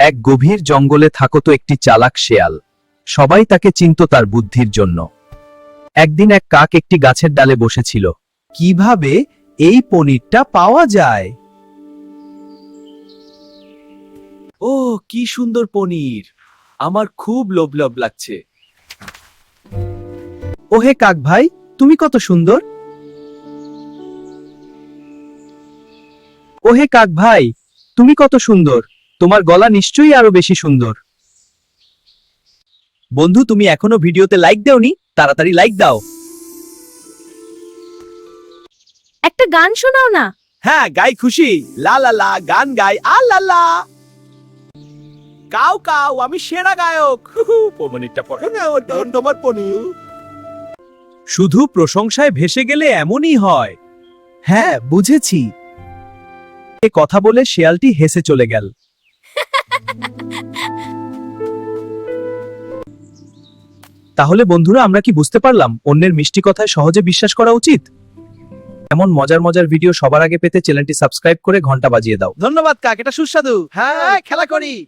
এক গভীর জঙ্গলে থাকত একটি চালাক শেয়াল। সবাই তাকে চিনত তার বুদ্ধির জন্য। একদিন এক কাক একটি গাছের ডালে বসেছিল। কিভাবে এই পনিরটা পাওয়া যায়? ও, কি সুন্দর পনির! আমার খুব লোভ লাগছে। ওহে কাক ভাই, তুমি কত সুন্দর! ওহে কাক ভাই, তুমি কত সুন্দর! তোমার গলা নিশ্চয়ই আরো বেশি সুন্দর। বন্ধু, তুমি এখনো ভিডিওতে লাইক দাওনি? তাড়াতাড়ি লাইক দাও। একটা গান শোনাও না। হ্যাঁ, গাই খুশি। লা লা লা, গান গাই। আ লা লা। কাও কাও, আমি সেরা গায়ক। পনিরটা পড়ো না, ওর তোমার পনির। শুধু প্রশংসায় ভেসে গেলে এমনই হয়। হ্যাঁ, বুঝেছি। এ কথা বলে শেয়ালটি হেসে চলে গেল। তাহলে বন্ধুরা, আমরা কি বুঝতে পারলাম অন্যের মিষ্টি কথায় সহজে বিশ্বাস করা উচিত? এমন মজার মজার ভিডিও সবার আগে পেতে চ্যানেলটি সাবস্ক্রাইব করে ঘন্টা বাজিয়ে দাও। ধন্যবাদ কাক, এটা সুস্বাদু। হ্যাঁ, খেলা করি।